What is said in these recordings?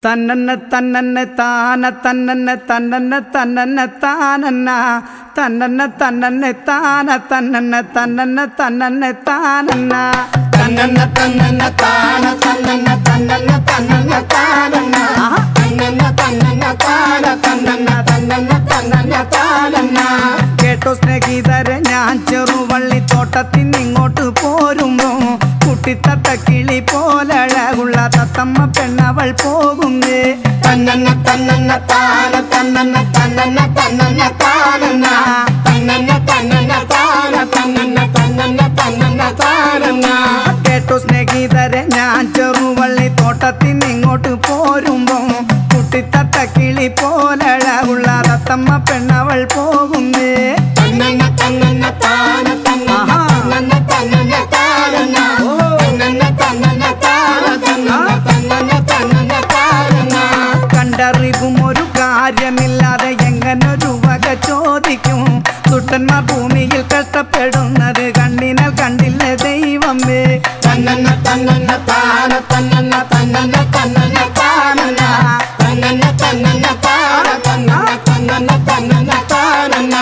തന്നന്ന തന്നന്ന താന തന്നന്ന തന്നന്ന തന്നന്ന താനന്ന തന്നന്ന തന്നന്ന താന തന്നന്ന തന്നന്ന തന്നന്ന താനന്ന തന്നന്ന തന്നന്ന താന തന്നന്ന തന്നന്ന തന്നന്ന താനന്ന തന്നന്ന തന്നന്ന താന തന്നന്ന തന്നന്ന തന്നന്ന താനന്ന. കേട്ടോ സ്നേഹിതരെ, ഞാൻ ചെറുവള്ളിത്തോട്ടത്തിനിങ്ങോട്ട് പോരുമ്പോ കുട്ടിത്തത്ത കിളി പോലഴകുള്ള തത്തമ്മ പെണ്ണവൾ പോകുന്നേ. തന്നന്ന തന്നന്ന താന തന്നന്ന തന്നന്ന തന്നന്ന താനന്ന തന്നന്ന തന്നന്ന താന തന്നന്ന തന്നന്ന തന്നന്ന താനന്ന. കേട്ടോ സ്നേഹിതരെ, ഞാൻ ചെറുവള്ളിത്തോട്ടത്തിനിങ്ങോട്ട് പോരുമ്പോ കുട്ടിത്തത്ത കിളി പോലഴകുള്ള തത്തമ്മ പെണ്ണവൾ പോകുന്നേ. തന്നന്ന തന്നന്ന താന തന്നന്ന തന്നന്ന തന്നന്ന താനന്ന തന്നന്ന തന്നന്ന താന തന്നന്ന തന്നന്ന തന്നന്ന താനന്ന. കണ്ടറിവും ഒരു കാര്യമില്ലാതെ എങ്ങനൊരു വക ചോദിക്കും. ദുഷ്ടന്മാർ ഭൂമിയിൽ കഷ്ടപ്പെടുന്നത് കണ്ണിനാൽ കണ്ടില്ല ദൈവമേ. തന്നന്ന തന്നന്ന താന തന്നന്ന തന്നന്ന തന്നന്ന താനന്ന തന്നന്ന തന്നന്ന താന തന്നന്ന തന്നന്ന തന്നന്ന താനന്ന.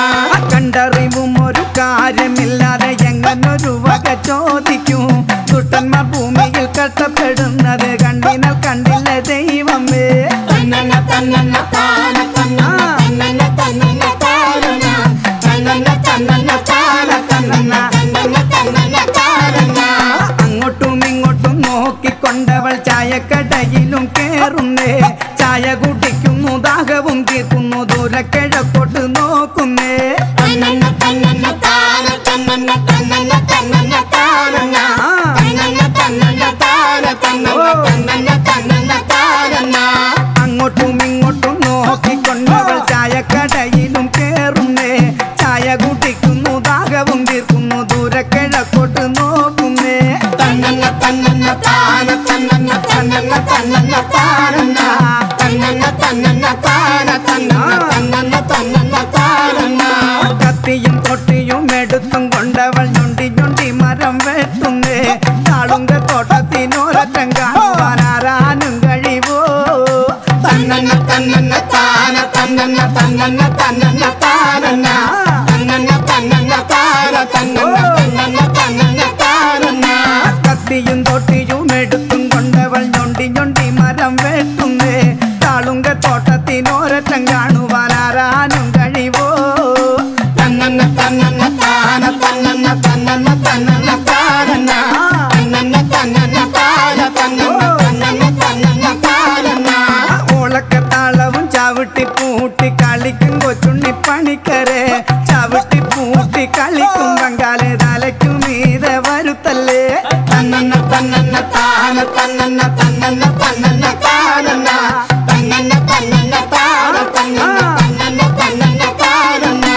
കണ്ടറിവും ഒരു കാര്യമില്ലാതെ എങ്ങനൊരു വക ചോദിക്കും. ദുഷ്ടന്മാർ ഭൂമിയിൽ കഷ്ടപ്പെടുന്നത് കണ്ണിനാൽ കണ്ടില്ല ദൈവമേ. തന്നന്ന തന്നന്ന താന തന്നന്ന തന്നന്ന തന്നന്ന താനന്ന തന്നന്ന തന്നന്ന താന തന്നന്ന തന്നന്ന തന്നന്ന താനന്ന. അങ്ങോട്ടും ഇങ്ങോട്ടും നോക്കിക്കൊണ്ടവൾ ചായക്കടയിലും കേറുന്നേ. ചായ കുടിക്കുന്നു, ദാഹവും തീർക്കുന്നു, ദൂരക്കിഴക്കോട്ട് നോക്കുന്നേ. തന്നന്ന തന്നന്ന താന തന്നന്ന തന്നന്ന തന്നന്ന താനന്ന തന്നന്ന തന്നന്ന താന തന്നന്ന തന്നന്ന തന്നന്ന താനന്ന. അങ്ങോട്ടും ഇങ്ങോട്ടും നോക്കിക്കൊണ്ടവൾ ചായക്കടയിലും കേറുന്നേ. ചായ കുടിക്കുന്നു, ദാഹവും തീർക്കുന്നു, ദൂരക്കിഴക്കോട്ട് നോക്കുന്നേ. തന്നന്ന തന്നന്ന താന തന്നന്ന തന്നന്ന തന്നന്ന താനന്ന തന്നന്ന തന്നന്ന താന തന്നന്ന തന്നന്ന തന്നന്ന താനന്ന. കത്തിയും തൊട്ടിയും എടുത്തും കൊണ്ടവൾ ഞൊണ്ടി ഞൊണ്ടി മരം വെട്ടുന്നേ. താളുങ്ക തോട്ടത്തിനോരറ്റം കാണുവാനാരാനും കഴിവോ. തന്നന്ന തന്നന്ന താന തന്നന്ന തന്നന്ന തന്നന്ന താനന്ന തന്നന്ന തന്നന്ന താന തന്നന്ന തന്നന്ന തന്നന്ന താനന്ന. കത്തിയും തൊട്ടിയും എടുത്തും കൊണ്ടവൾ ഞൊണ്ടി ഞൊണ്ടി മരം വെട്ടുന്നേ. താളുങ്ക തോട്ടത്തിനോരറ്റം കാണുവാനാരാനും കഴിവോ. തന്നന്ന തന്നന്ന താന തന്നന്ന തന്നന്ന തന്നന്ന താനന്ന തന്നന്ന തന്നന്ന താന തന്നന്ന തന്നന്ന തന്നന്ന താനന്ന. ഓളക്കത്താളവും ചവിട്ടി പൂട്ടി കളിക്കും കൊച്ചുണ്ണി പണിക്കരെ. ചവിട്ടി പൂട്ടി കളിക്കും ബംഗാല് തലയ്ക്കു മീതെ വരുത്തല്ലേ. തന്നന്ന തന്നന്ന താന തന്നന്ന തന്നന്ന തന്നന്ന താനന്ന തന്നന്ന തന്നന്ന താന തന്നന്ന തന്നന്ന തന്നന്ന താനന്ന.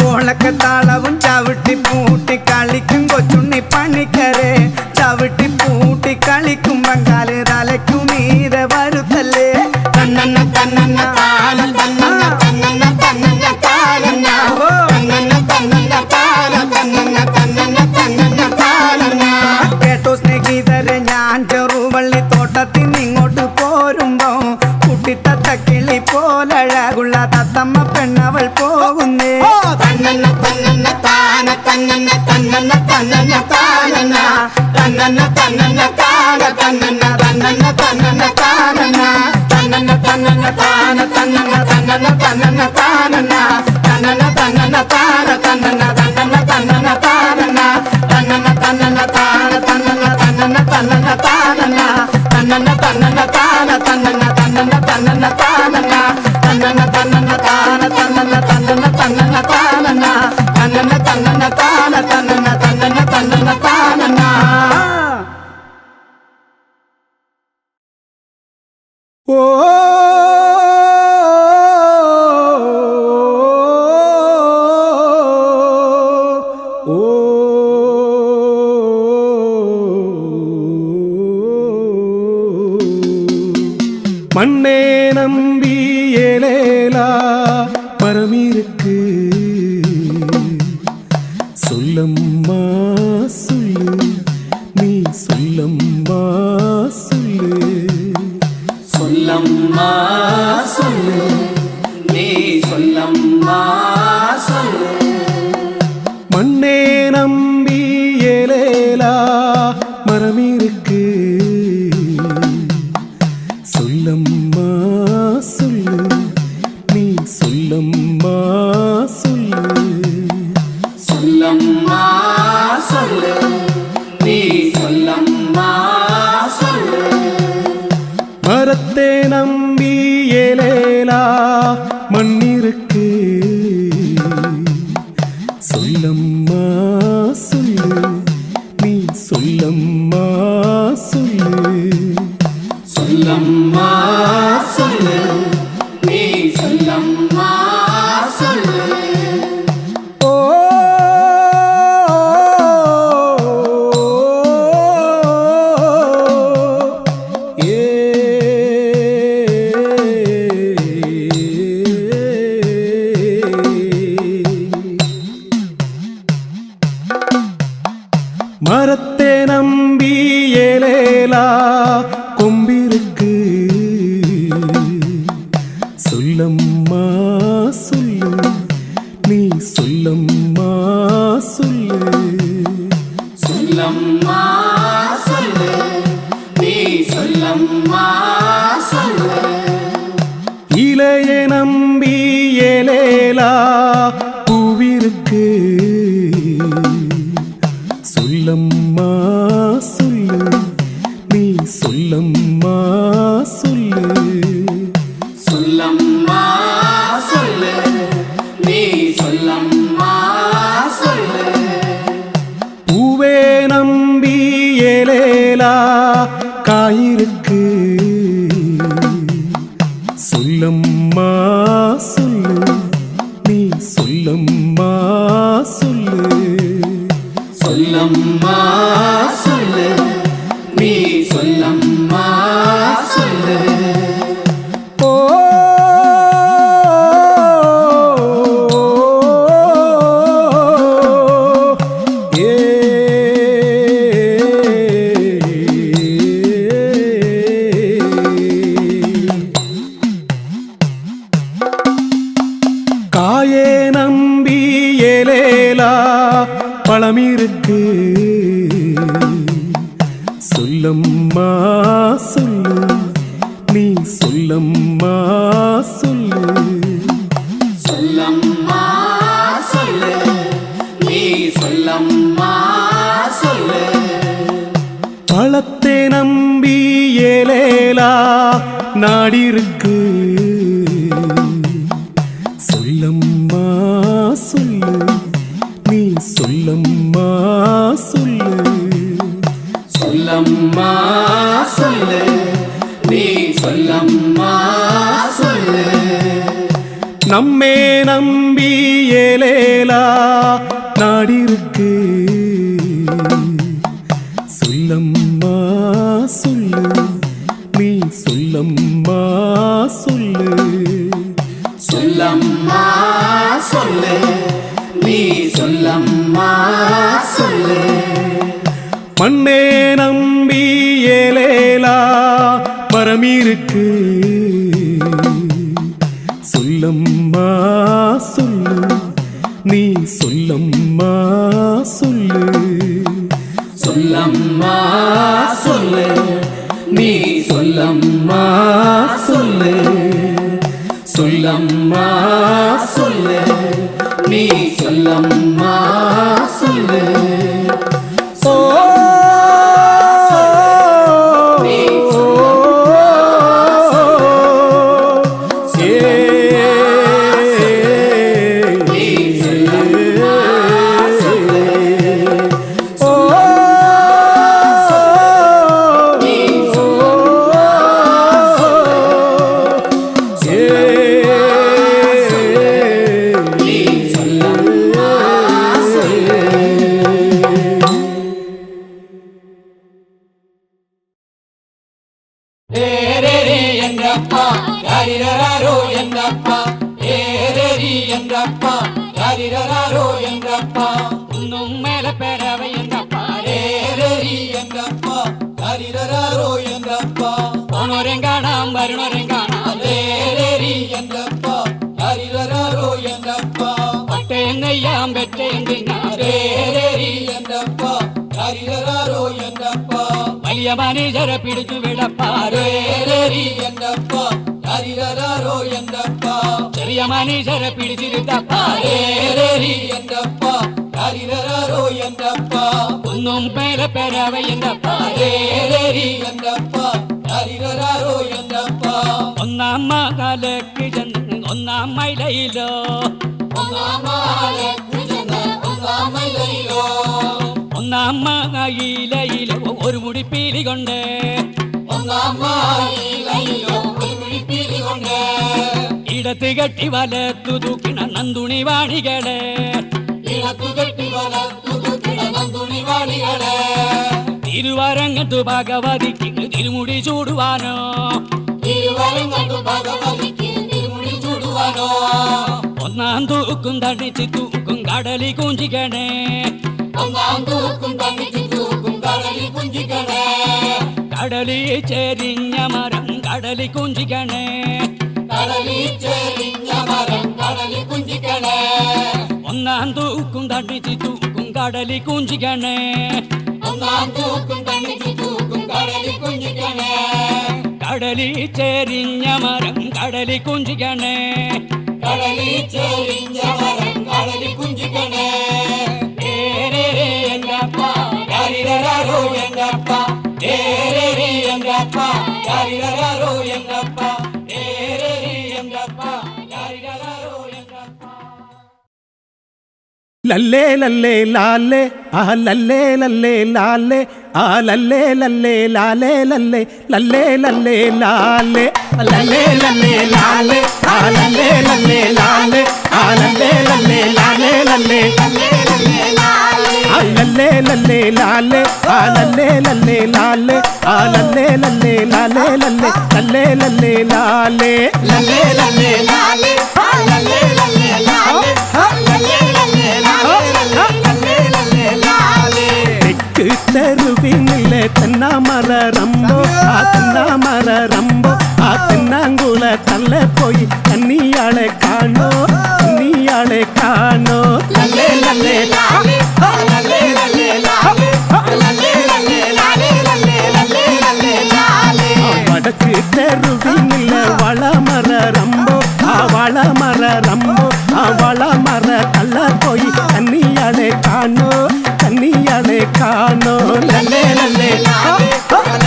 ഓളക്കത്താളവും ചവിട്ടി പൂട്ടി കളിക്കും കൊച്ചുണ്ണി പണിക്കരെ. ചവിട്ടി പൂട്ടി കളിക്കും ബംഗാല് തലയ്ക്കു മീതെ വരുത്തല്ലേ. തന്നന്ന തന്നന്ന താന തന്നന്ന തന്നന്ന തന്നന്ന താനന്ന തന്നന്ന തന്നന്ന താന തന്നന്ന തന്നന്ന തന്നന്ന താനന്ന. കേട്ടോ സ്നേഹിതരെ, ഞാൻ ചെറുവള്ളിത്തോട്ടത്തിനിങ്ങോട്ട് പോരുമ്പോ കുട്ടിത്തത്ത കിളി പോലഴകുള്ള തത്തമ്മ പെണ്ണവൾ പോകുന്നേ. തന്നന്ന തന്നന്ന താന തന്നന്ന തന്നന്ന തന്നന്ന താനന്ന തന്നന്ന തന്നന്ന താന തന്നന്ന തന്നന്ന തന്നന്ന താനന്ന തന്നന്ന തന്നന്ന താന തന്നന്ന തന്നന്ന തന്നന്ന താനന്ന തന്നന്ന തന്നന്ന താന തന്നന്ന തന്നന്ന തന്നന്ന താനന്ന തന്നന്ന തന്നന്ന താന തന്നന്ന തന്നന്ന തന്നന്ന താനന്ന തന്നന്ന തന്നന്ന താന തന്നന്ന തന്നന്ന തന്നന്ന താനന്ന തന്നന്ന തന്നന്ന താന തന്നന്ന തന്നന്ന തന്നന്ന താനന്ന തന്നന്ന തന്നന്ന താന തന്നന്ന തന്നന്ന തന്നന്ന താനന്ന. ഓ ഓ மண்ணே நம்பி ஏலேலா மரமிருக்கு. சொல்லம்மா சொல்லு, நீ சொல்லம்மா சொல்லு. சொல்ல சொல்லம்மா சொல்லு நீ சொல்லம்மா சொல்லு. மண்ணே நம்பி ஏலேலா மரம் இருக்கு சொல்லம்மா சொல்லு நீ சொல்லம்மா சொல்லு. சொல்லம்மா சொல்லு நீ சொல்லம்மா சொல்லு. மரத்தை நம்பி ஏலேலா மண் இருக்கு சொல்லம்மா சொல்லு நீ சொல்லம்மா சொல்லு. சொல்லம்மா சொல்லு நீ சொல்லம்மா சொல்லு. ஓ ஏ மரத்தை நம்பி ஏலேலா கொம்பிருக்கு சொல்லம்மா சொல்லு நீ சொல்லம்மா சொல்லு. சொல்லம்மா சொல்லு நீ சொல்லம்மா சொல்லு. இலைய நம்பி ஏலேலா பூவிருக்கு சொல்லம்மா சொல்லு நீ சொல்லம்மா சொல்லு. சொல்லம்மா சொல்லு நீ சொல்லம்மா சொல்லு. பூவே நம்பி ஏலேலா காயிருக்கு சொல்லம்மா சொல்லு நீ சொல்லம்மா சொல்லு. சொல்லம்மா சொல்லு நீ சொல்லம்மா சொல்லு. ஓ ஏ காயே நம்பி ஏலேலா பழம் இருக்கு சொல்லம்மா சொல்லு நீ சொல்லம்மா சொல்லு. சொல்லம்மா சொல்லு நீ சொல்லம்மா சொல்லு. பழத்தை நம்பி ஏலேலா நாடிருக்கு சொல்லம்மா சொல்லு நீ சொல்லம்மா சொல்லு. சொல்லம்மா சொல்லு நீ சொல்லம்மா சொல்லு. நம்மே நம்பி ஏலேலா நாடிருக்கு சொல்லம்மா சொல்லு நீ சொல்லம்மா சொல்லு. சொல்லம்மா சொல்லு நீ சொல்லம்மா சொல்லு. மண்ணே நம்பி ஏலேலா மரம் இருக்கு சொல்லம்மா சொல்லு நீ சொல்லம்மா சொல்லு. சொல்லம்மா சொல்லு நீ சொல்லம்மா சொல்லு. சொல்லம்மா சொல்லு நீ சொல்லம்மா சொல்லு. ஓ என்றப்பா யாரிரரோ என்றப்பா ஏரேரி என்றப்பா யாரிரரோ என்றப்பா உன்னும் மேல பேரவை என்றப்பா ஏரேரி என்றப்பா யாரிரரோ என்றப்பா போனோரெங்கா நாம் வருணோரெங்கா വലിയ മനുഷ്യരെ പിടിച്ചു വിടപ്പാരേ എന്നപ്പോ ഹരിരോ എന്നപ്പോ ചെറിയ മനുഷ്യരെ പിടിച്ചിരുത്തപ്പാരേ എന്നപ്പോ ഹരിരോ എന്നപ്പോ ഒന്നും പേര പേരവ എന്നപ്പാരേ എന്നപ്പോ ഹരിരോ എന്നപ്പോ ഒന്നാം മകലേക്ക് ചെന്ന് ഒന്നാം മൈലയിലോ ഒന്നാം മയിലയിലോ ഒരു മുടിപ്പീലി കൊണ്ട് ഇടത്ത് കെട്ടി വലത്തു തൂക്കിണ നന്ദുണി വാണികളെ തിരുവരങ്ങത്തു ഭഗവതിക്ക് തിരുമുടി ചൂടുവാനോ ഒന്നാം തൂക്കും തണിച്ച് തൂക്കും കടലി കുഞ്ചിക്കണേ കടലി ചെരിഞ്ഞ മരം കടലി കുഞ്ചിക്കണേ ഒന്നാം തൂക്കും തണിച്ച് തൂക്കും കടലി കുഞ്ചിക്കണേ കടലി ചെരിഞ്ഞ മരം കടലി കുഞ്ചിക്കണേ ലല്ലേ ലല്ലേ ലാലേ ആ ലല്ലേ ലല്ലേ ലാലേ ആ ലല്ലേ ലല്ലേ ലാലേ ലല്ലേ ലല്ലേ ലല്ലേ ലാലേ ലല്ലേ ലല്ലേ ലാലേ ആ ലല്ലേ ലല്ലേ ലാലേ ആ ലല്ലേ ലല്ലേ ലാലേ ലല്ലേ ആ ലല്ലേ ലല്ലേ ലാലേ ആ ലല്ലേ ലല്ലേ ലാലേ ആ ലല്ലേ ലല്ലേ ലാലേ ലല്ലേ ലല്ലേ ലല്ലേ ലാലേ ലല്ലേ ലല്ലേ ലാലേ ആ ലല്ലേ ലല്ലേ ലാലേ ആ ലല്ലേ ലല്ലേ തെക്ക് തെരുവിനിലെ തെന്നാമര റമ്പോ ആ തെന്നാമര റമ്പോ ആ തെന്നാങ്കുല തള്ള പോയി കന്നിയാളെ കാണോ കന്നിയാളെ കാണോ ലല്ലേ ലല്ലേ ലാലേ ആ ലല്ലേ ലല്ലേ ലാലേ ആ ലല്ലേ ലല്ലേ ലാലേ ലല്ലേ ലല്ലേ ലല്ലേ ലാലേ വടക്ക് തെരുവിനിലെ വളമര റമ്പോ ആ വളമര റമ്പോ ആ വളമര തള്ള പോയി കന്നിയാളെ കാണോ കന്നിയാളെ കാണോ ലല്ലേ ലല്ലേ ലല്ലേ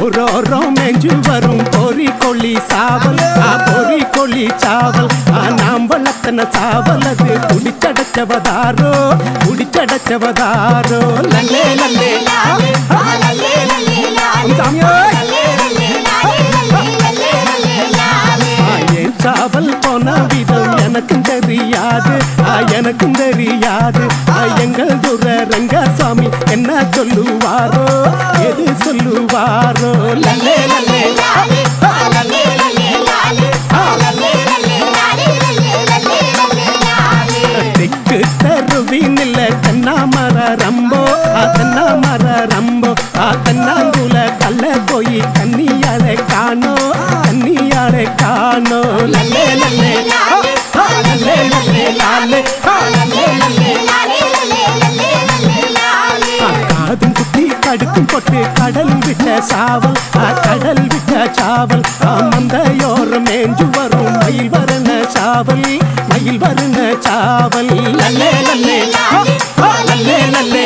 ഓരോരോ മെഞ്ചു വരും പൊറിക്കൊള്ളി സാവൽ ആ പൊറിക്കൊള്ളി ചാവൽ ആ നാമ്പളത്തന സാവൽ അത് കുടിച്ചടച്ചവതാരോ കുടിച്ചടച്ചവതാരോ ലല്ലേ ലല്ലേ சாவல் போன விதம் எனக்கும் தெரியாது எனக்கும் தெரியாது எங்கள் துர ரங்கசாமி என்ன சொல்லுவாரோ எது சொல்லுவாரோ லல்லே லல்லே தெக்கு தெருவினில் தென்னாமர ரம்போ தென்னாமர ரம்போ தென்னாங்குல கல்ல போய் கன்னியாளை காணோ கன்னியாளை காணோ லல்லே லல்லே லல்லே லல்லே லாலே காதும் குத்தி கடுக்கும் பொட்டு கடல் விட்ட சாவல் கடல் விட்ட சாவல் மந்தையோரம் மேஞ்சு வரும் மயில் வரண சாவல் மயில் வரண சாவல் லல்லே லல்லே லல்லே லல்லே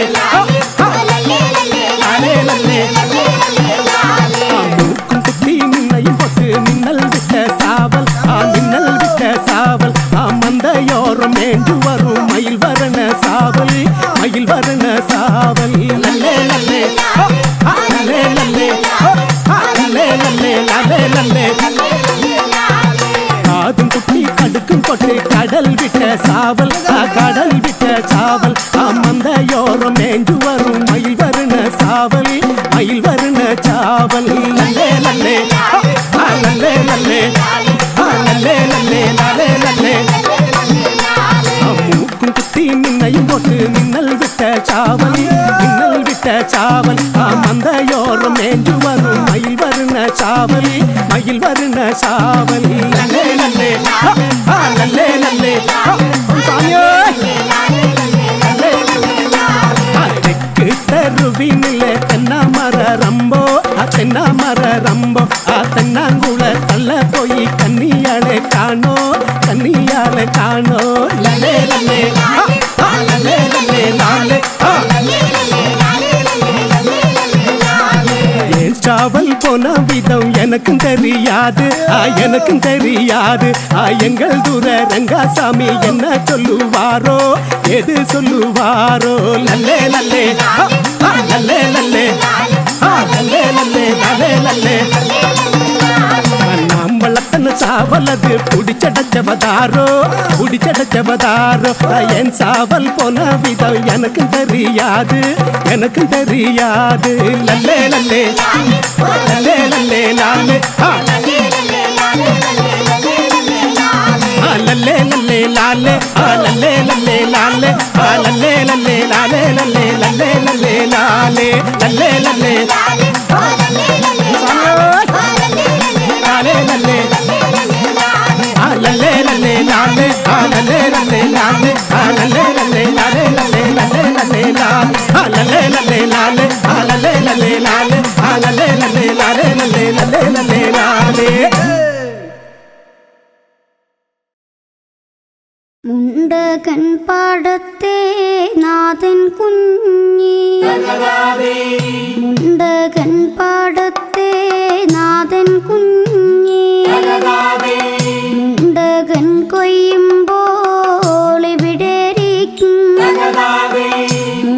லாலே லல்லே மூக்கும் குத்தி மின்னையும் பொட்டு மின்னல் விட்ட சாவல் மின்னல் விட்ட சாவல் மந்தையோரம் மேஞ்சு வரும் மயில் வரண சாவல் மயில் வரண சாவல் லல்லே லல்லே லல்லே லல்லே லல்லே லல்லே லாலே லல்லே காதும் குட்டி கடுக்கும் பொட்டு கடல் விட்ட சாவல் கடல் விட்ட சாவல் மந்தையோரம் மேஞ்சு வரும் மயில் வரண சாவல் மயில் வரண சாவல் லல்லே லல்லே லல்லே லல்லே லல்லே லல்லே லாலே லல்லே மூக்கும் குத்தி மின்னையும் போட்டு மின்னல் விட்ட சாவல் மின்னல் விட்ட சாவல் மந்தையோரம் மேஞ்சு வரும் மயில் வரண சாவல் மயில் வரண சாவல் லல்லே லல்லே லல்லே லல்லே சாமியே ருவினிலே தென்னா மர ரம்போ தென்னா மர ரம்போ தென்னாங்குள தள்ள போய் கன்னியாளே காணோ கன்னியாளே காணோ லலே லலே லலே லலே லாலே ஏன் சாவல் போன விதம் எனக்கும் தெரியாது எனக்கும் தெரியாது எங்கள் தூர ரங்காசாமி என்ன சொல்லுவாரோ எது சொல்லுவாரோ லல்லே லல்லே லல்லே லல்லே லல்லே லல்லே லல்லே லல்லே நாம் வளர்த்தன சாவலது புடிச்சடச்சவதாரோ புடிச்சடச்சவதாரோ என் சாவல் போன விதம் எனக்கும் தெரியாது எனக்கும் தெரியாது லல்லே லல்லே லல்லே லல்லே லாலே லல்லே லல்லே லாலே லல்லே லல்லே லாலே லல்லே லல்லே லாலே லல்லே லல்லே லாலே லல்லே லல்லே லாலே லல்லே லல்லே മുണ്ടകൻ പാടത്തെ നാഥൻ കുഞ്ഞി മുണ്ടകൻ പാടത്തെ നാഥൻ കുഞ്ഞി മുണ്ടകൻ കൊയ്യുമ്പോൾ എവിടെയിരിക്കും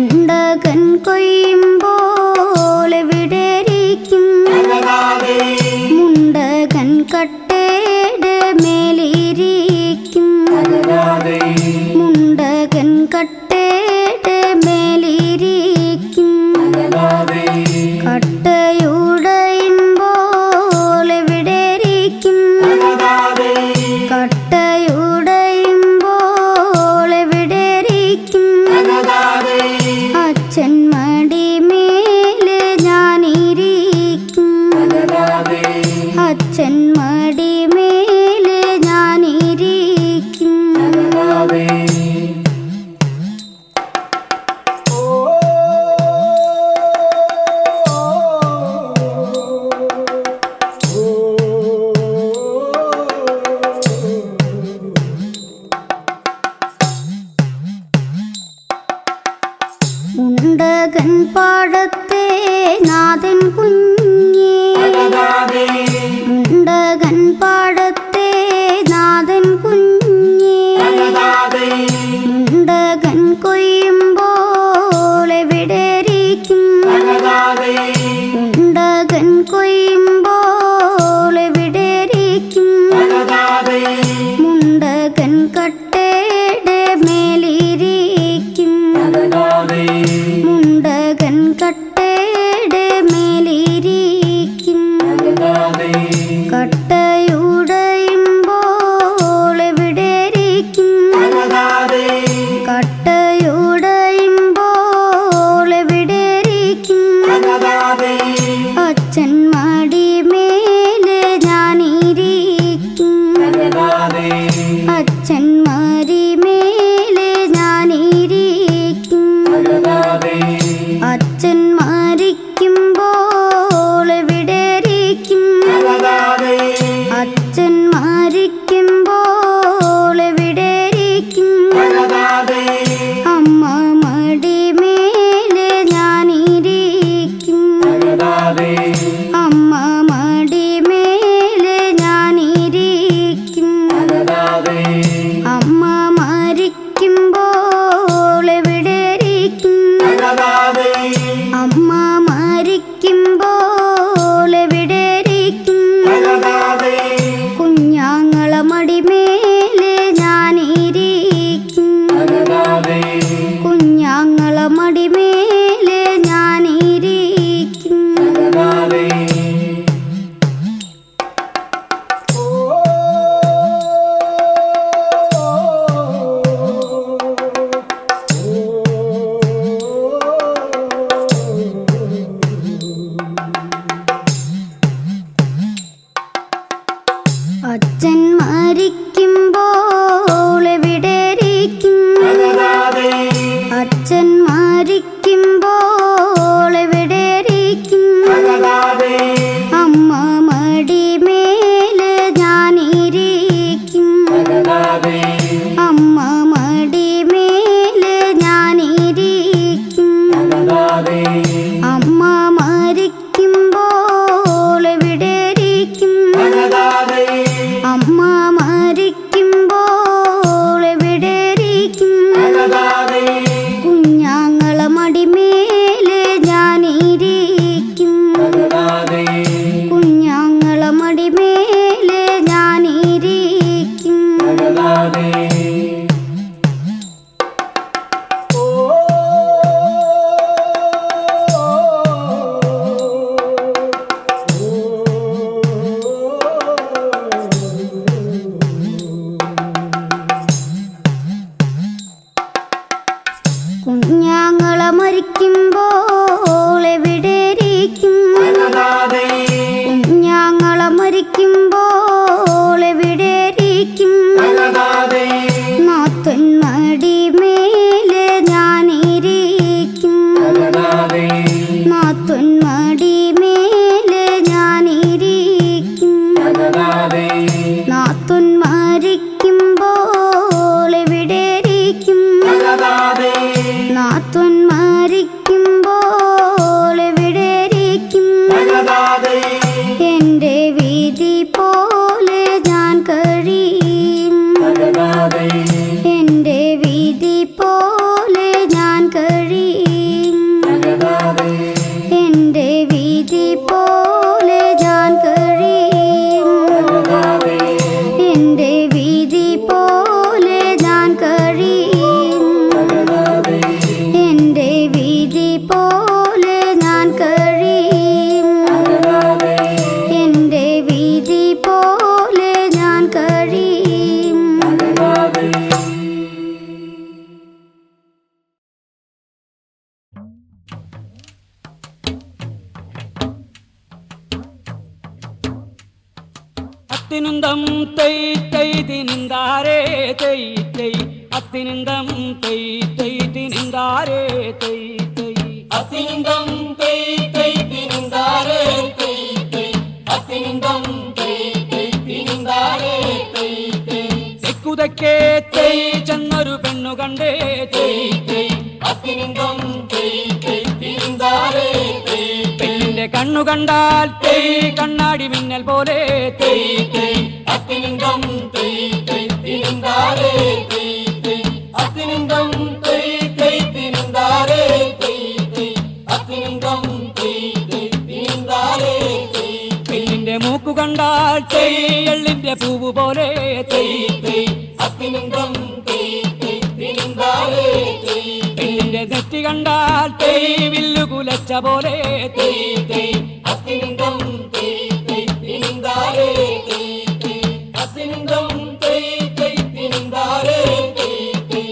മുണ്ടകൻ കൊയ്യുമ്പോൾ എവിടെയിരിക്കും മുണ്ടകൻ കട്ടയുടെ മേലിരിക്കും മുണ്ടകൻ കട്ടയുടെ മേലിരിക്കും കട്ടയുടയുമ്പോൾ എവിടെയിരിക്കും കട്ടയുടയുമ്പോൾ എവിടെയിരിക്കും അച്ഛൻ മടി മേലെ ഞാനിരിക്കും അച്ഛൻ മടി മേലെ ഞാനിരിക്കും മുണ്ടകൻ പാടത്തെ നാഥൻ കുഞ്ഞി മുണ്ടകൻ പാടത്തെ നാഥൻ കുഞ്ഞി മുണ്ടകൻ കൊയ്യുമ്പോൾ എവിടെയിരിക്കും മുണ്ടകൻ കൊയ്യുമ്പോൾ എവിടെയിരിക്കും മുണ്ടകൻ കട്ടയുടെ മേലിരിക്കും മുണ്ടകൻ കട്ടയുടെ മേലിരിക്കും കട്ടയുടയുമ്പോൾ എവിടെയിരിക്കും കട്ടയുടയുമ്പോൾ എവിടെയിരിക്കും അച്ഛൻ മടി മേലെ ഞാനിരിക്കും അച്ഛൻ മടി മേലെ ഞാനിരിക്കും അച്ഛൻ മരിക്കുമ്പോൾ എവിടെയിരിക്കും അച്ഛൻ മരിക്കുമ്പോൾ എവിടെയിരിക്കും അമ്മ മടി മേലെ ഞാനിരിക്കും അമ്മ മടി മേലെ ഞാനിരിക്കും അമ്മ മരിക്കുമ്പോൾ എവിടെയിരിക്കും അമ്മ മരിക്കുമ്പോൾ എവിടെയിരിക്കും കുഞ്ഞാങ്ങള മടി മേലെ ഞാനിരിക്കും കുഞ്ഞാങ്ങള മടി മേലെ ഞാനിരിക്കും നാത്തുൻ മടിമേലെ ഞാനിരിക്കും നാത്തുൻ മരിക്കുമ്പോൾ എവിടെ ഇരിക്കും നാത്തുൻ മരിക്കുമ്പോൾ എവിടെ ഇരിക്കും എൻ്റെ വിധി പോലെ ഞാൻ കഴിയും എൻ്റെ വിധി പോലെ ഞാൻ കഴിയും എൻ്റെ വിധി പോലെ ഞാൻ കഴിയും എൻ്റെ വിധി പോലെ ഞാൻ കഴിയും എൻ്റെ വിധി പോലെ ഞാൻ കഴിയും എൻ്റെ വിധി പോലെ ഞാൻ കഴിയും അത്തിനുന്തം തൈ തൈ തിനിന്താരേ തൈ തൈ അത്തിനുന്തം തൈ തൈ തിനിന്താരേ തൈ തൈ അത്തിനിന്തം തൈ തൈ തിനിന്താരേ തൈ തൈ അത്തിനിന്തം തൈ തൈ തിനിന്താരേ തൈ തൈ തെക്കുതക്കേ തൈ ചെന്നൊരു പെണ്ണു കണ്ടേ തൈ തൈ അത്തിനിന്തം തൈ തൈ തിനിന്താരേ തൈ പെണ്ണിന്റെ കണ്ണു കണ്ടാൽ തൈ കണ്ണാടി മിന്നൽ പോലെ തൈ തൈ അത്തിനിന്തം തൈ തൈ തിനിന്താരേ തൈ തൈ അത്തിനിന്തം തൈ തൈ തിനിന്താരേ തൈ തൈ അത്തിനിന്തം തൈ തൈ തിനിന്താരേ തൈ പെണ്ണിന്റെ മൂക്കു കണ്ടാൽ തൈ എള്ളിന്റെ പൂവ് പോലെ തൈ തൈ അത്തിനിന്തം തൈ തൈ തിനിന്താരേ തൈ പെണ്ണിന്റെ നെറ്റി കണ്ടാൽ തൈ വില്ലു കുലച്ച പോലെ തൈ തൈ അത്തിനിന്തം തൈ തൈ തിനിന്താരേ തൈ തൈ അത്തിനിന്തം തൈ തൈ തിനിന്താരേ തൈ തൈ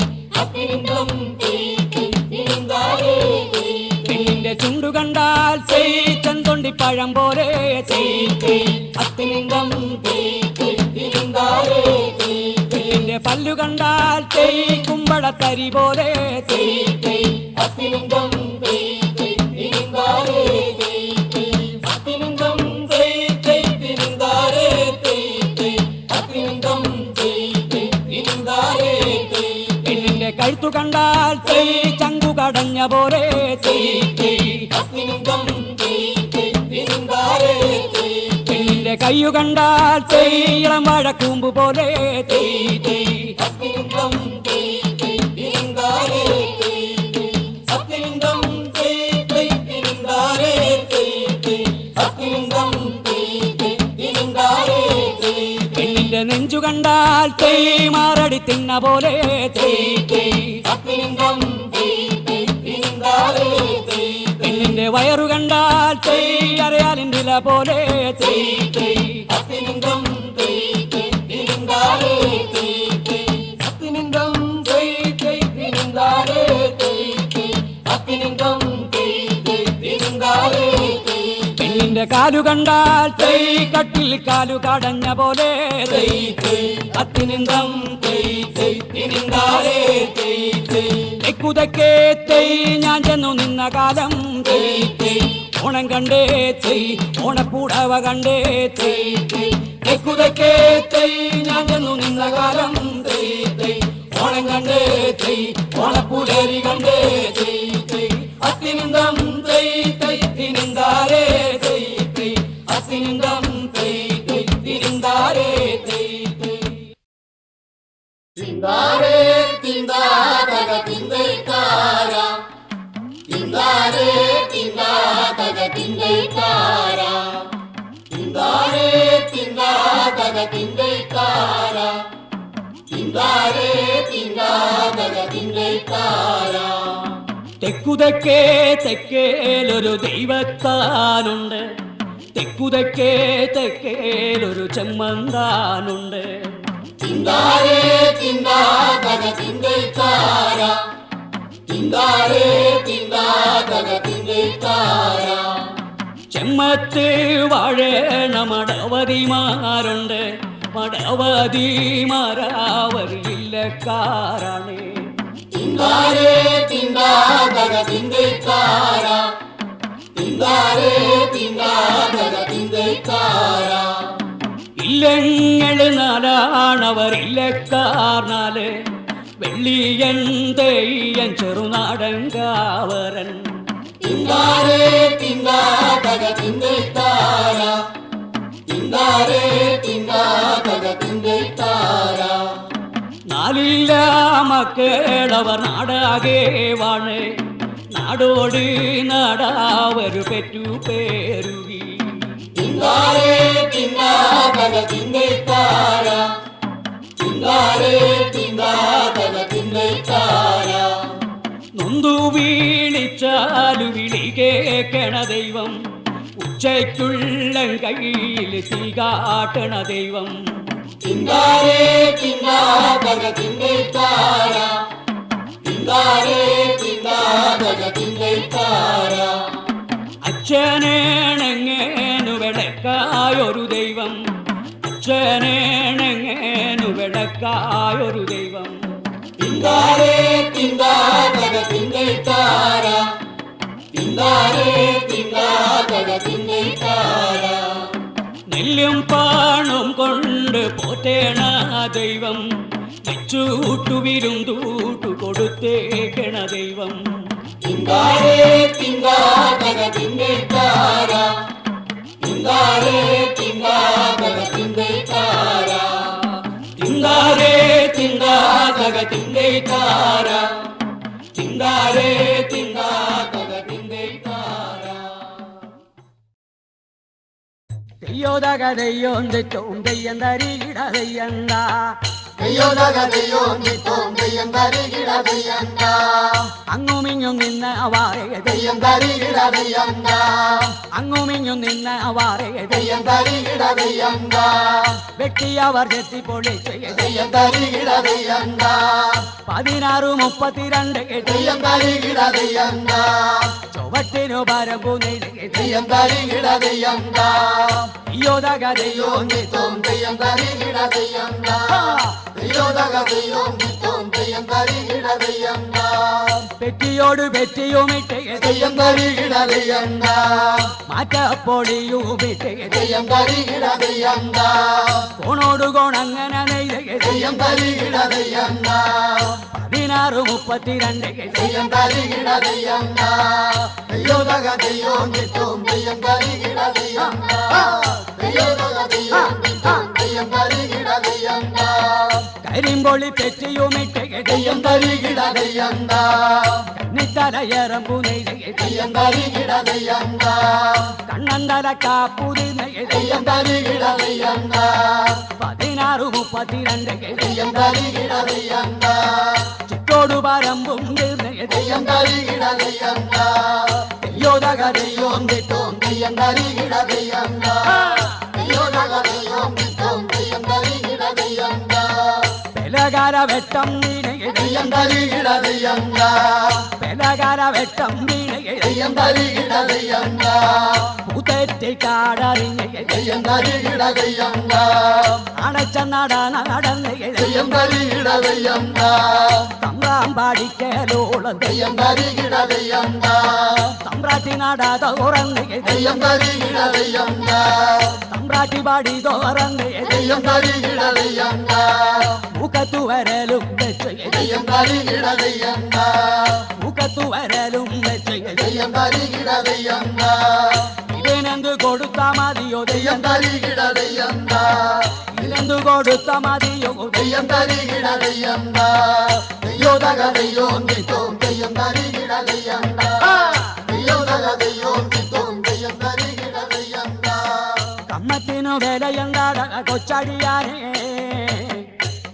അത്തിനിന്തം തൈ തൈ തിനിന്താരേ തൈ പെണ്ണിന്റെ ചുണ്ടു കണ്ടാൽ തൈ ചെന്തൊണ്ടി പഴം പോലെ തൈ തൈ അത്തിനിന്തം തൈ തൈ തിനിന്താരേ തൈ പെണ്ണിന്റെ പല്ലു കണ്ടാൽ തൈ കുമ്പളത്തരി പോലെ തൈ തൈ അത്തിനിന്തം തൈ തൈ തിനിന്താരേ തൈ തൈ അത്തിനിന്തം തൈ തൈ തിനിന്താരേ തൈ തൈ അത്തിനിന്തം തൈ തൈ തിനിന്താരേ തൈ പെണ്ണിന്റെ കഴുത്തു കണ്ടാൽ തൈ ചങ്കു കടഞ്ഞ പോലെ തൈ തൈ അത്തിനിന്തം തൈ തൈ തിനിന്താരേ തൈ പെണ്ണിന്റെ കയ്യു കണ്ടാൽ തൈ ഇളം വാഴക്കൂമ്പ് പോലെ തൈ തൈ അത്തിനിന്തം തൈ തൈ തിനിന്താരേ തൈ തൈ അത്തിനിന്തം തൈ തൈ തിനിന്താരേ തൈ തൈ അത്തിനിന്തം തൈ തൈ തിനിന്താരേ തൈ പെണ്ണിന്റെ നെഞ്ചു കണ്ടാൽ തൈ മാറടി തിന്ന പോലെ തൈ തൈ അത്തിനിന്തം തൈ തൈ തിനിന്താരേ തൈ പെണ്ണിന്റെ വയറു കണ്ടാൽ തൈ അറിയാലിൻ്റെ ഇല പോലെ തൈ തൈ അത്തിനിന്തം തൈ തൈ തിനിന്താരേ തൈ തൈ അത്തിനിന്തം തൈ തൈ തിനിന്താരേ തൈ തൈ അത്തിനിന്തം തൈ തൈ തിനിന്താരേ തൈ പെണ്ണിന്റെ കാലു കണ്ടാൽ തൈ കട്ടിൽ കാലു കടഞ്ഞ പോലെ തൈ തൈ അത്തിനിന്തം തൈ തൈ തിനിന്താരേ തൈ തൈ തെക്കുതക്കേ തൈ ഞാൻ ചെന്നു നിന്ന കാലം തൈ തൈ ഓണം കണ്ടേ തൈ ഓണപ്പൂടവ കണ്ടേ തൈ തൈ തെക്കുതക്കേ തൈ ഞാൻ ചെന്നു നിന്ന കാലം തൈ തൈ ഓണം കണ്ടേ തൈ ഓണപ്പൂടേരി കണ്ടേ തൈ തൈ അത്തിനിന്തം തൈ തൈ തിനിന്താരേ തൈ തൈ അത്തിനിന്തം തൈ തൈ തിനിന്താരേ തൈ തൈ തിന്താരേ തിന്താതക തിന്തൈക്കാര തിന്താരേ തിന്താതക തിന്തൈക്കാര തിന്താരേ തിന്താതക തിന്തൈക്കാര തിന്താരേ തിന്താതക തിന്തൈക്കാര തെക്കുതക്കേ തെക്കേലൊരു ദൈവത്താനുണ്ട് തെക്കുതക്കേ തെക്കേലൊരു ചെമ്മന്താനുണ്ട് തിന്താരേ തിന്താതക തിന്തൈക്കാര തിന്താരേ തിന്താതക തിന്തൈക്കാര ചെമ്മത്ത് വാഴണ മടവതിമാരുണ്ട് മടവതിമാരാവരില്ലക്കാരാണ് തിന്താരേ തിന്താതക തിന്തൈക്കാര തിങ്കാരേ തിങ്കാതക തിങ്കൈക്കാര. ഇല്ലങ്ങള് നാലാണവർ ഇല്ലക്കാർ നാല് വെള്ളിയൻ തെയ്യൻ ചെറുനാടൻ കാവരൻ. തിങ്കാരേ തിങ്കാതക തിങ്കൈക്കാര. തിങ്കാരേ തിങ്കാതക തിങ്കൈക്കാര. നാലില്ല മക്കളവർ നാടാകെ വാണ് നാടോട് നാടാവരു പെറ്റു പേരുകി. തിങ്കാരേ തിങ്കാതക തിങ്കൈക്കാര. തിങ്കാരേ തിങ്കാതക തിങ്കൈക്കാര. നൊന്തു വീളിച്ചാലു വിളി കേക്കണ ദൈവം ഉച്ചയ്ക്കുള്ള കയ്യിൽ തീ കാട്ടണ ദൈവം. തിങ്കാരേ തിങ്കാതക തിങ്കൈക്കാര. തിങ്കാരേ തിങ്കാതക തിങ്കൈക്കാര. അച്ഛനേണങ്ങേനു വിളക്കായൊരു ദൈവം അച്ഛനേണങ്ങേനു വിളക്കായൊരു ദൈവം. തിങ്കാരേ തിങ്കാതക തിങ്കൈക്കാര. തിങ്കാരേ തിങ്കാതക തിങ്കൈക്കാര. നെല്ലും പാണും കൊണ്ട് പോറ്റേണ ദൈവം നെച്ചൂട്ടു വിരുന്തൂട്ടു കൊടുത്തേക്കണ ദൈവം. തിങ്കാരേ തിങ്കാതക തിങ്കൈക്കാര. തിങ്കാരേ തിങ്കാതക തിങ്കൈക്കാര. തിങ്കാരേ തിങ്കാതക തിങ്കൈക്കാര. തിങ്കാരേ തിങ്കാതക തിങ്കൈക്കാര. തെയ്യോതക തെയ്യോം തെറ്റോം തെയ്യം തരികിട തെയ്യണ്ട. തെയ്യോതക തെയ്യോം തെറ്റോം തെയ്യം തരികിട തെയ്യണ്ട. അങ്ങുമിങ്ങും നിന്ന അവാറേ തെയ്യം തരികിട തെയ്യണ്ട. അങ്ങുമിങ്ങും നിന്ന അവാറേ തെയ്യം തരികിട തെയ്യണ്ട. വെട്ടിയവർ ചെത്തിപ്പൊളിച്ച് തെയ്യം തരികിട തെയ്യണ്ട. 1632 തെയ്യം തരികിട തെയ്യണ്ട. ചുവട്ടിനു പരമ്പു നെയ്ത് തെയ്യം തരികിട തെയ്യണ്ട. തെയ്യോതക തെയ്യോം തെയ്യോം തെയ്യം തരികിട തെയ്യണ്ട. തെയ്യോതക തെയ്യോം തെയ്യം തരികിട തെയ്യണ്ട. പെറ്റിയോട് പെറ്റിയുമിട്ട് തെയ്യം തരികിട തെയ്യണ്ട. മാറ്റപ്പൊടിയുമിട്ട് തെയ്യം തരികിട തെയ്യണ്ട. കോണോട് കോണങ്ങനെ നെയ്ത് തെയ്യം തരികിട തെയ്യണ്ട. 1632 തെയ്യം തരികിട തെയ്യണ്ട. തെയ്യോതക തെയ്യോം തെയ്യം തരികിട തെയ്യണ്ട. തെയ്യോതക തെയ്യോം തെയ്യം തരികിട തെയ്യണ്ട. കരിമ്പൊളി പെറ്റിയുമിട്ട് തെയ്യം തരികിട തെയ്യണ്ട. കണ്ണിത്തലയറമ്പു നെയ്ത് തെയ്യം തരികിട തെയ്യണ്ട. കണ്ണന്തല കാപ്പുതി നെയ്ത് തെയ്യം തരികിട തെയ്യണ്ട. 1632 തെയ്യം തരികിട തെയ്യണ്ട. ചുറ്റോടു പരമ്പും നെയ്ത് തെയ്യം തരികിട തെയ്യണ്ട. തെയ്യോതക തെയ്യോം തെയ്യം തരികിട തെയ്യണ്ട. തെയ്യോതക തെയ്യോം തെയ്യം തരികിട തെയ്യണ്ട. പെലകാര വെട്ടം വീണയെ തെയ്യം തരികിട തെയ്യണ്ട. പെലകാര വെട്ടം വീണയെ തെയ്യം തരികിട തെയ്യണ്ട. പൂത്തെറ്റിക്കാടറിഞ്ഞയെ തെയ്യം തരികിട തെയ്യണ്ട. അടച്ച നട നടന്നയെ തെയ്യം തരികിട തെയ്യണ്ട. തമ്പ്രാം പാടിക്കലോളം തെയ്യം തരികിട തെയ്യണ്ട. തമ്പ്രാട്ടി നട തുറന്നയെ തെയ്യം തരികിട തെയ്യണ്ട. തമ്പ്രാട്ടി പാടി തുറന്നയെ തെയ്യം തരികിട തെയ്യണ്ട. മുഖത്തു വരലും വെച്ചയെ തെയ്യം തരികിട തെയ്യണ്ട. മുഖത്തു വരലും വെച്ചയെ തെയ്യം തരികിട തെയ്യണ്ട. ഇതിനെന്ത് കൊടുത്ത മതിയോ തെയ്യം തരികിട തെയ്യണ്ട. ഇതിനെന്ത് കൊടുത്ത മതിയോ തെയ്യം തരികിട തെയ്യണ്ട. തെയ്യോതക തെയ്യോം തെയ്യം തരികിട തെയ്യണ്ട. തെയ്യോതക തെയ്യോം തെയ്യം തരികിട തെയ്യണ്ട. കമ്മത്തിനു വിലയെന്താടാ കൊച്ചടിയാനേ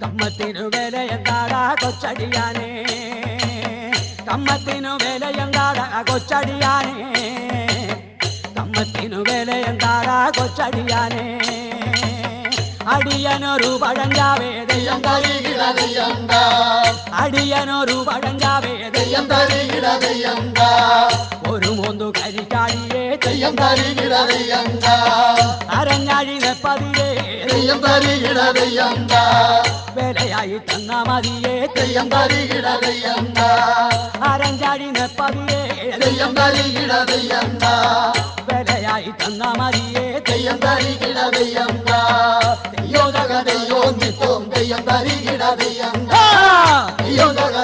കമ്മത്തിനു വിലയെന്താടാ കൊച്ചടിയാനേ കമ്മത്തിനു വിലയെന്താടാ കൊച്ചടിയാനേ കമ്മത്തിനു വിലയെന്താടാ കൊച്ചടിയാനേ അടിയനൊരു പഴഞ്ചാവേ തെയ്യം തരികിട തെയ്യണ്ട. അടിയനൊരു പഴഞ്ചാവേ തെയ്യം തരികിട തെയ്യണ്ട. ഒരു മോന്തു കരിക്കാടിയേ തെയ്യം തരികിട തെയ്യണ്ട. അരഞ്ഞാഴി നെപ്പതിരേ തെയ്യം തരികിട തെയ്യണ്ട. വിലയായി തന്ന മതിയേ തെയ്യം തരികിട തെയ്യണ്ട. അരഞ്ചാഴി നെപ്പതിരേ തെയ്യം തെയ്യം തരികിട തെയ്യന്ത വിലയായി തന്ന മതിയെ തെയ്യം തരികിട തെയ്യന്ത തെയ്യോ തക തെയ്യോ നിത്തോം തെയ്യം തരികിട തെയ്യന്ത തെയ്യോ തക